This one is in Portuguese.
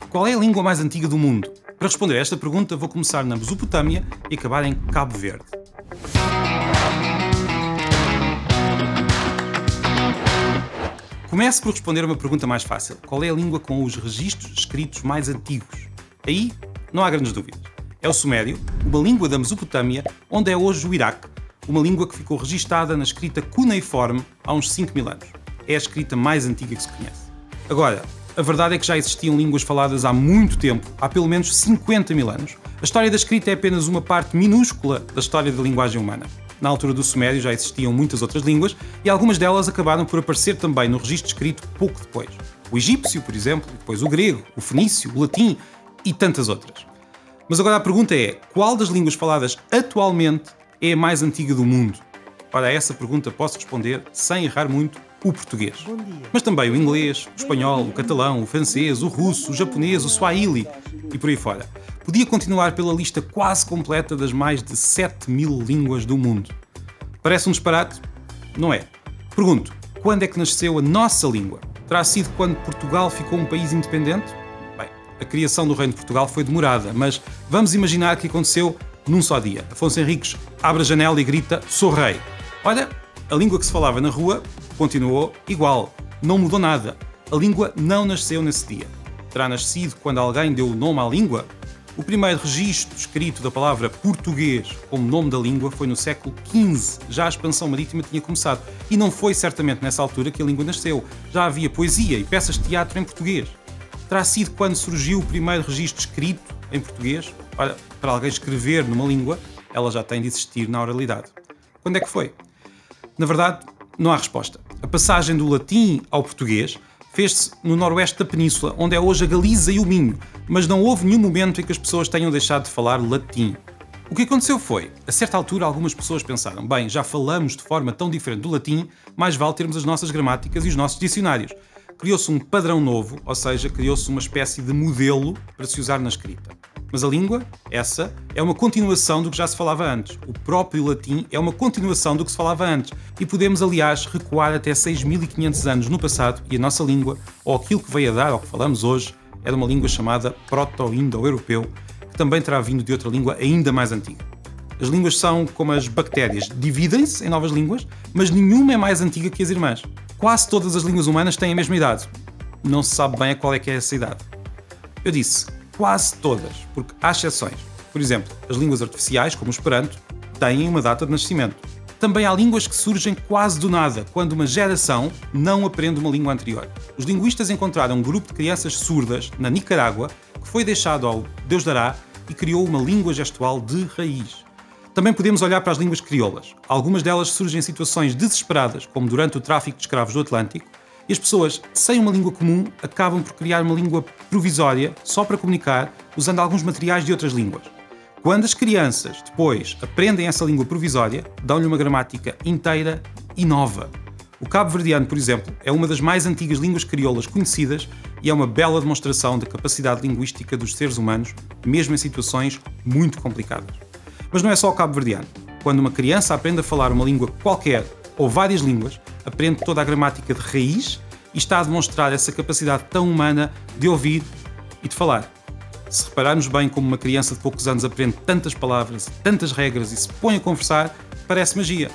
Qual é a língua mais antiga do mundo? Para responder a esta pergunta, vou começar na Mesopotâmia e acabar em Cabo Verde. Comece por responder a uma pergunta mais fácil. Qual é a língua com os registros escritos mais antigos? Aí não há grandes dúvidas. É o Sumério, uma língua da Mesopotâmia, onde é hoje o Iraque, uma língua que ficou registada na escrita cuneiforme há uns 5.000 anos. É a escrita mais antiga que se conhece. Agora, a verdade é que já existiam línguas faladas há muito tempo, há pelo menos 50.000 anos. A história da escrita é apenas uma parte minúscula da história da linguagem humana. Na altura do Sumério já existiam muitas outras línguas e algumas delas acabaram por aparecer também no registro escrito pouco depois. O egípcio, por exemplo, depois o grego, o fenício, o latim e tantas outras. Mas agora a pergunta é, qual das línguas faladas atualmente é a mais antiga do mundo? Para essa pergunta posso responder, sem errar muito, o português. Mas também o inglês, o espanhol, o catalão, o francês, o russo, o japonês, o swahili e por aí fora. Podia continuar pela lista quase completa das mais de 7.000 línguas do mundo. Parece um disparate? Não é. Pergunto, quando é que nasceu a nossa língua? Terá sido quando Portugal ficou um país independente? Bem, a criação do Reino de Portugal foi demorada, mas vamos imaginar que aconteceu num só dia. Afonso Henriques abre a janela e grita, sou rei. Olha, a língua que se falava na rua continuou igual, não mudou nada. A língua não nasceu nesse dia. Terá nascido quando alguém deu o nome à língua? O primeiro registro escrito da palavra português como nome da língua foi no século XV. Já a expansão marítima tinha começado. E não foi certamente nessa altura que a língua nasceu. Já havia poesia e peças de teatro em português. Terá sido quando surgiu o primeiro registro escrito em português? Ora, para alguém escrever numa língua, ela já tem de existir na oralidade. Quando é que foi? Na verdade, não há resposta. A passagem do latim ao português fez-se no noroeste da península, onde é hoje a Galiza e o Minho, mas não houve nenhum momento em que as pessoas tenham deixado de falar latim. O que aconteceu foi, a certa altura algumas pessoas pensaram, bem, já falamos de forma tão diferente do latim, mais vale termos as nossas gramáticas e os nossos dicionários. Criou-se um padrão novo, ou seja, criou-se uma espécie de modelo para se usar na escrita. Mas a língua, essa, é uma continuação do que já se falava antes. O próprio latim é uma continuação do que se falava antes. E podemos, aliás, recuar até 6.500 anos no passado e a nossa língua, ou aquilo que veio a dar ao que falamos hoje, era uma língua chamada proto-indo-europeu, que também terá vindo de outra língua ainda mais antiga. As línguas são como as bactérias, dividem-se em novas línguas, mas nenhuma é mais antiga que as irmãs. Quase todas as línguas humanas têm a mesma idade. Não se sabe bem a qual é que é essa idade. Eu disse quase todas, porque há exceções. Por exemplo, as línguas artificiais, como o Esperanto, têm uma data de nascimento. Também há línguas que surgem quase do nada, quando uma geração não aprende uma língua anterior. Os linguistas encontraram um grupo de crianças surdas, na Nicarágua, que foi deixado ao Deus dará e criou uma língua gestual de raiz. Também podemos olhar para as línguas crioulas. Algumas delas surgem em situações desesperadas, como durante o tráfico de escravos do Atlântico, e as pessoas, sem uma língua comum, acabam por criar uma língua provisória só para comunicar, usando alguns materiais de outras línguas. Quando as crianças, depois, aprendem essa língua provisória, dão-lhe uma gramática inteira e nova. O cabo-verdiano, por exemplo, é uma das mais antigas línguas crioulas conhecidas e é uma bela demonstração da capacidade linguística dos seres humanos, mesmo em situações muito complicadas. Mas não é só o cabo-verdiano. Quando uma criança aprende a falar uma língua qualquer ou várias línguas, aprende toda a gramática de raiz e está a demonstrar essa capacidade tão humana de ouvir e de falar. Se repararmos bem como uma criança de poucos anos aprende tantas palavras, tantas regras e se põe a conversar, parece magia.